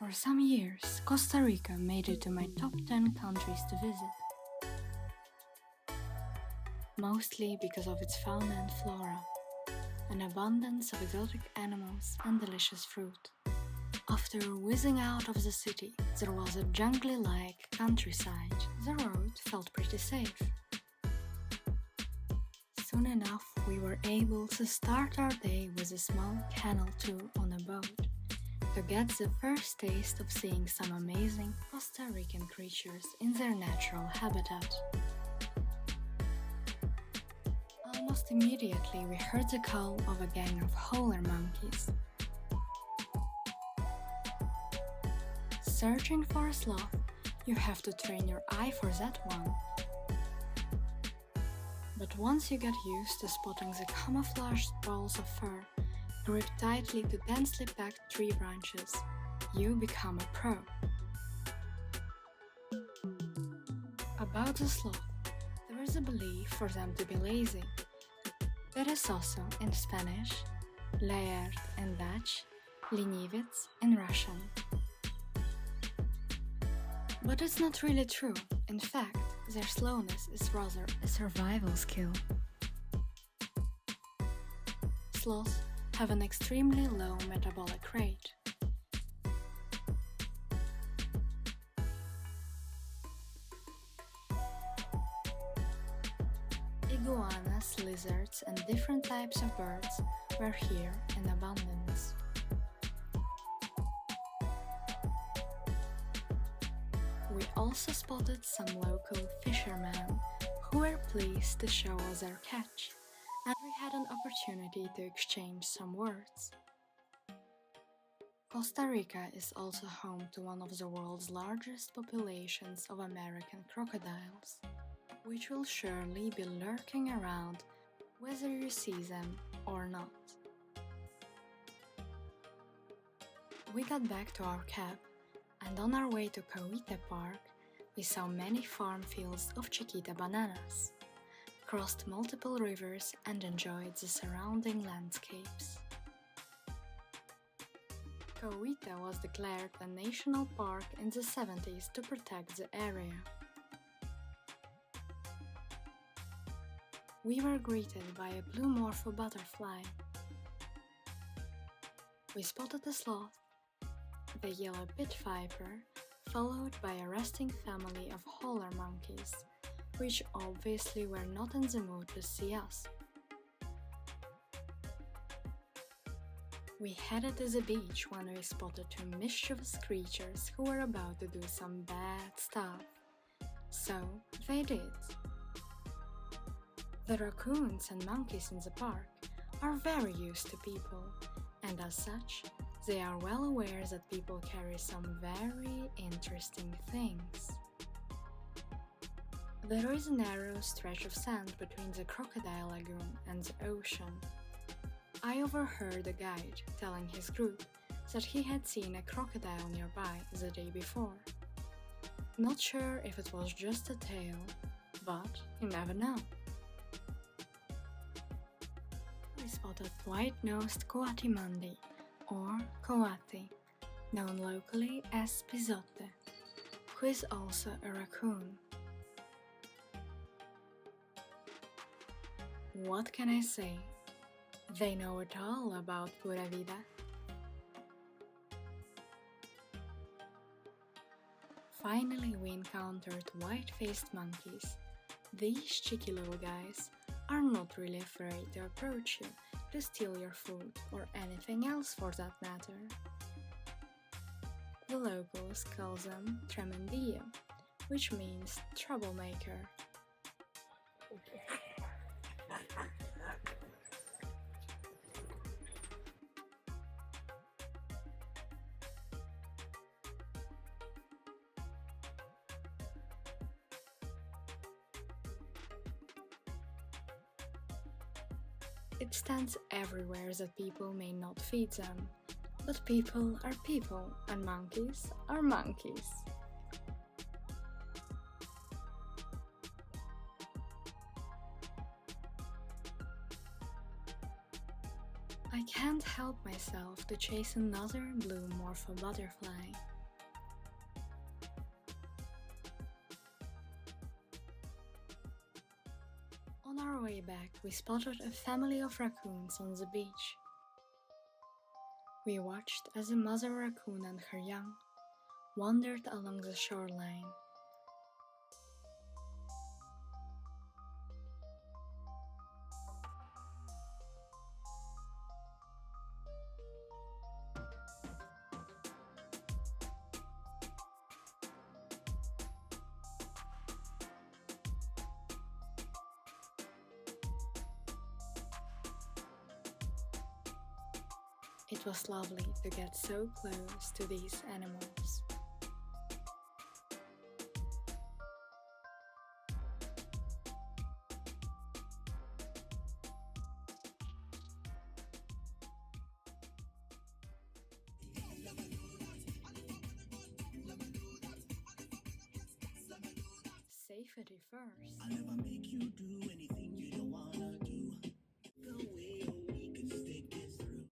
For some years, Costa Rica made it to my top 10 countries to visit. Mostly because of its fauna and flora, an abundance of exotic animals and delicious fruit. After whizzing out of the city, there was a jungly-like countryside. The road felt pretty safe. Soon enough, we were able to start our day with a small canal tour on a boat to get the first taste of seeing some amazing Costa Rican creatures in their natural habitat. Almost immediately, we heard the call of a gang of howler monkeys. Searching for a sloth, you have to train your eye for that one. But once you get used to spotting the camouflaged balls of fur gripped tightly to densely packed tree branches, you become a pro. About the sloth, there is a belief for them to be lazy. Perezoso in Spanish, laerd in Dutch, ленивец in Russian. But it's not really true. In fact, their slowness is rather a survival skill. Sloths have an extremely low metabolic rate. Iguanas, lizards, and different types of birds were here in abundance. We also spotted some local fishermen who were pleased to show us their catch, and we had an opportunity to exchange some words. Costa Rica is also home to one of the world's largest populations of American crocodiles, which will surely be lurking around whether you see them or not. We got back to our cab, and on our way to Coita Park, we saw many farm fields of Chiquita bananas, crossed multiple rivers and enjoyed the surrounding landscapes. Coita was declared a national park in the 70s to protect the area. We were greeted by a blue morpho butterfly. We spotted a sloth, the yellow pit viper, followed by a resting family of howler monkeys, which obviously were not in the mood to see us. We headed to the beach when we spotted two mischievous creatures who were about to do some bad stuff. So they did. The raccoons and monkeys in the park are very used to people, and as such, they are well aware that people carry some very interesting things. There is a narrow stretch of sand between the crocodile lagoon and the ocean. I overheard a guide telling his group that he had seen a crocodile nearby the day before. Not sure if it was just a tale, but you never know. We spotted white-nosed coatimandi, or coati, known locally as pisote, who is also a raccoon. What can I say? They know it all about pura vida. Finally, we encountered white-faced monkeys. These cheeky little guys are not really afraid to approach you to steal your food or anything else for that matter. The locals call them tremendillo, which means troublemaker. It stands everywhere that people may not feed them, but people are people and monkeys are monkeys. I can't help myself to chase another blue morpho butterfly, back, we spotted a family of raccoons on the beach. We watched as a mother raccoon and her young wandered along the shoreline. It was lovely to get so close to these animals. Safety first. I'll never make you do